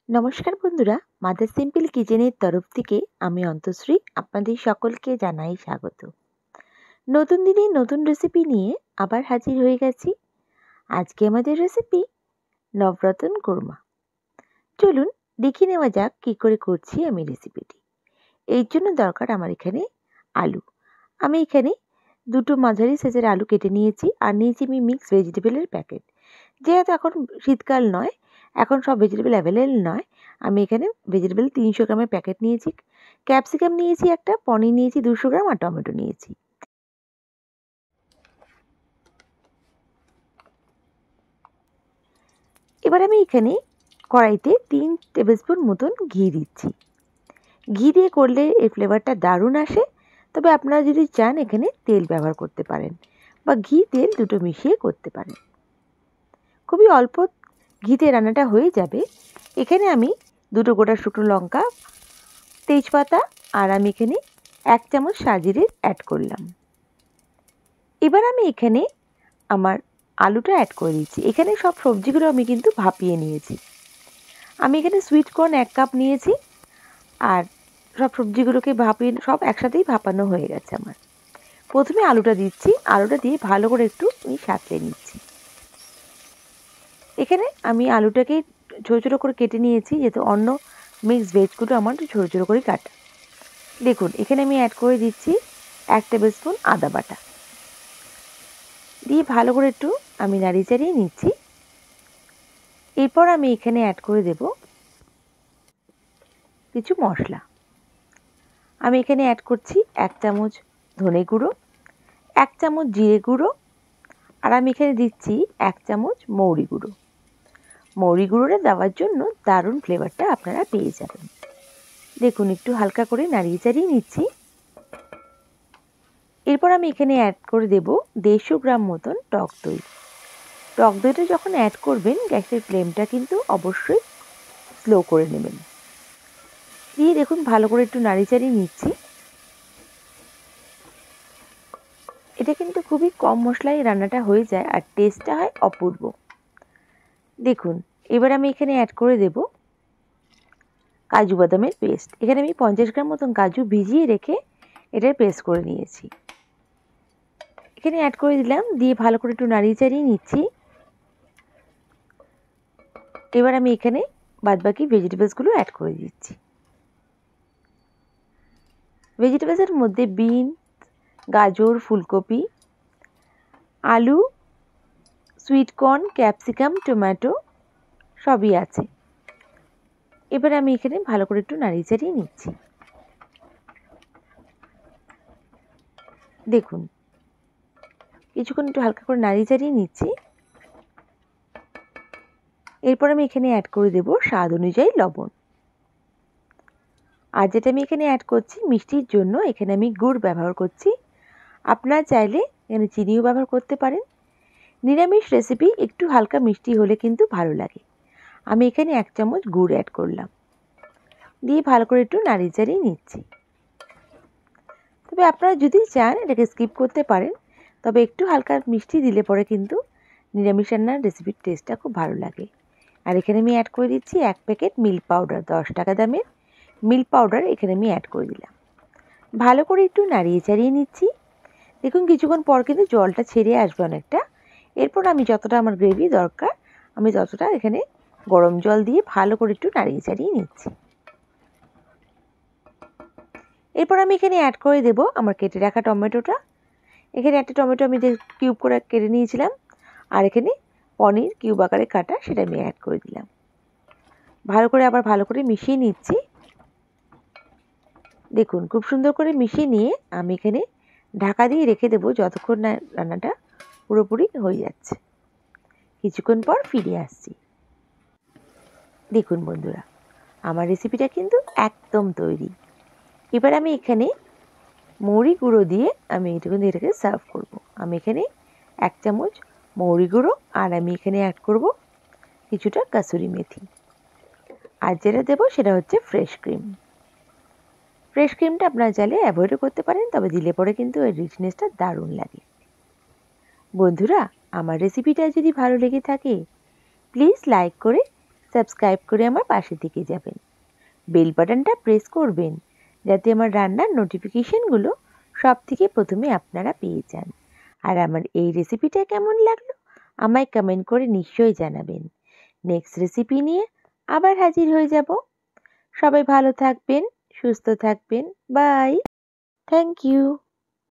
নমস্কার বন্ধুরা, mother simple কিচেনের তরফ থেকে আমি অন্তশ্রী আপনাদের সকলকে জানাই স্বাগত। নতুন দিনে নতুন রেসিপি নিয়ে আবার হাজির হয়ে গেছি। আজকে আমাদের রেসিপি নবরত্ন কোরমা। চলুন দেখে নেওয়া যাক কী করে করছি আমি রেসিপিটি। এর জন্য দরকার আমার এখানে আলু। আমি এখানে দুটো মাঝারি সাইজের আলু কেটে নিয়েছি, আর নিয়েছি আমি মিক্স ভেজিটেবলের প্যাকেট। যেহেতু এখন শীতকাল নয়, এখন সব ভেজিটেবল অ্যাভেলেবল নয়, আমি এখানে ভেজিটেবল 300 গ্রামের প্যাকেট নিয়েছি, ক্যাপসিকাম নিয়েছি একটা, পনির নিয়েছি 200 গ্রাম, আর টমেটো নিয়েছি। এবার আমি এখানে কড়াইতে 3 টেবিলস্পুন মতন ঘি দিচ্ছি। ঘি দিয়ে করলে এর ফ্লেভারটা দারুণ আসে, তবে আপনারা যদি চান এখানে তেল ব্যবহার করতে পারেন, বা ঘি তেল দুটো মিশিয়ে করতে পারেন। খুবই অল্প ঘিতে রান্নাটা হয়ে যাবে। এখানে আমি দুটো গোটা শুকনো লঙ্কা, তেজপাতা, আর আমি এখানে 1 চামচ সাজিরে অ্যাড করলাম। এবার আমি এখানে আমার আলুটা অ্যাড করে দিচ্ছি। এখানে সব সবজিগুলো আমি কিন্তু ভাপিয়ে নিয়েছি। আমি এখানে সুইট কর্ন 1 কাপ নিয়েছি, আর সব সবজিগুলোকে ভাপিয়ে সব একসাথেই ভাপানো হয়ে গেছে আমার। প্রথমে আলুটা দিচ্ছি, আলুটা দিয়ে ভালো করে একটু আমি সাঁতলে নিচ্ছি। এখানে আমি আলুটাকে ছোটো ছোটো করে কেটে নিয়েছি, যেহেতু অন্য মিক্স ভেজগুলো আমার ছোটো ছোটো করে কাটা। দেখুন এখানে আমি অ্যাড করে দিচ্ছি 1 টেবিল স্পুন আদা বাটা, দিয়ে ভালো করে একটু আমি নাড়িয়ে চাড়িয়ে নিচ্ছি। এরপর আমি এখানে অ্যাড করে দেব কিছু মশলা। আমি এখানে অ্যাড করছি 1 চামচ ধনে গুঁড়ো, 1 চামচ জিরে গুঁড়ো, আর আমি এখানে দিচ্ছি 1 চামচ মৌরি গুঁড়ো। মৌরি গুঁড়োটা দেওয়ার জন্য দারুণ ফ্লেভারটা আপনারা পেয়ে যাবেন। দেখুন একটু হালকা করে নাড়িয়ে চাড়িয়ে নিচ্ছি। এরপর আমি এখানে অ্যাড করে দেব 150 গ্রাম মতন টক দই। টক দইটা যখন অ্যাড করবেন গ্যাসের ফ্লেমটা কিন্তু অবশ্যই স্লো করে নেবেন। দিয়ে দেখুন ভালো করে একটু নাড়িয়ে চাড়িয়ে নিচ্ছি। এটা কিন্তু খুবই কম মশলায় রান্নাটা হয়ে যায়, আর টেস্টটা হয় অপূর্ব। দেখুন এবার আমি এখানে অ্যাড করে দেব কাজু বাদামের পেস্ট। এখানে আমি 50 গ্রাম মতন কাজু ভিজিয়ে রেখে এটার পেস্ট করে নিয়েছি। এখানে অ্যাড করে দিলাম, দিয়ে ভালো করে একটু নাড়িয়ে চাড়িয়ে নিচ্ছি। এবার আমি এখানে বাদবাকি ভেজিটেবলসগুলো অ্যাড করে দিচ্ছি। ভেজিটেবলসের মধ্যে বিন, গাজর, ফুলকপি, আলু, সুইট কর্ন, ক্যাপসিকাম, টমেটো সবই আছে। এবার আমি এখানে ভালো করে একটু নাড়িয়ে চাড়িয়ে নিচ্ছি। দেখুন কিছুক্ষণ একটু হালকা করে নাড়িয়ে চাড়িয়ে নিচ্ছি। এরপর আমি এখানে অ্যাড করে দেব স্বাদ অনুযায়ী লবণ। আর যেটা আমি এখানে অ্যাড করছি মিষ্টির জন্য, এখানে আমি গুড় ব্যবহার করছি। আপনারা চাইলে এখানে চিনিও ব্যবহার করতে পারেন। নিরামিষ রেসিপি একটু হালকা মিষ্টি হলে কিন্তু ভালো লাগে। আমি এখানে 1 চামচ গুড় অ্যাড করলাম, দিয়ে ভালো করে একটু নাড়িয়ে চাড়িয়ে নিচ্ছি। তবে আপনারা যদি চান এটাকে স্কিপ করতে পারেন, তবে একটু হালকা মিষ্টি দিলে পরে কিন্তু নিরামিষ রান্নার রেসিপির টেস্টটা খুব ভালো লাগে। আর এখানে আমি অ্যাড করে দিচ্ছি 1 প্যাকেট মিল্ক পাউডার, 10 টাকা দামের মিল্ক পাউডার এখানে আমি অ্যাড করে দিলাম। ভালো করে একটু নাড়িয়ে চাড়িয়ে নিচ্ছি। দেখুন কিছুক্ষণ পর কিন্তু জলটা ছেড়ে আসবে অনেকটা। এরপর আমি যতটা আমার গ্রেভি দরকার আমি ততটা এখানে গরম জল দিয়ে ভালো করে একটু নাড়িয়ে চাড়িয়ে নিচ্ছি। এরপর আমি এখানে অ্যাড করে দেব আমার কেটে রাখা টমেটোটা। এখানে একটা টমেটো আমি যে কিউব করে কেটে নিয়েছিলাম, আর এখানে পনির কিউব আকারে কাটা, সেটা আমি অ্যাড করে দিলাম। ভালো করে আবার ভালো করে মিশিয়ে নিচ্ছি। দেখুন খুব সুন্দর করে মিশিয়ে নিয়ে আমি এখানে ঢাকা দিয়ে রেখে দেবো যতক্ষণ না রান্নাটা পুরোপুরি হয়ে যাচ্ছে। কিছুক্ষণ পর ফিরে আসছি। দেখুন বন্ধুরা আমার রেসিপিটা কিন্তু একদম তৈরি। এবার আমি এখানে মৌরি গুঁড়ো দিয়ে আমি এটাকে সার্ভ করব। আমি এখানে 1 চামচ মৌরি গুঁড়ো, আর আমি এখানে অ্যাড করব কিছুটা কাসুরি মেথি। আর যেটা দেবো সেটা হচ্ছে ফ্রেশ ক্রিম। ফ্রেশ ক্রিমটা আপনারা চাইলে অ্যাভয়েডও করতে পারেন, তবে দিলে পরে কিন্তু এর রিচনেসটা দারুণ লাগে। বন্ধুরা আমার রেসিপিটা যদি ভালো লেগে থাকে প্লিজ লাইক করে সাবস্ক্রাইব করে আমার পাশে থেকে যাবেন। বেল বাটনটা প্রেস করবেন যাতে আমার রান্নার নোটিফিকেশনগুলো সবথেকে প্রথমে আপনারা পেয়ে যান। আর আমার এই রেসিপিটা কেমন লাগলো আমায় কমেন্ট করে নিশ্চয়ই জানাবেন। নেক্সট রেসিপি নিয়ে আবার হাজির হয়ে যাব। সবাই ভালো থাকবেন, সুস্থ থাকবেন। বাই। Thank you.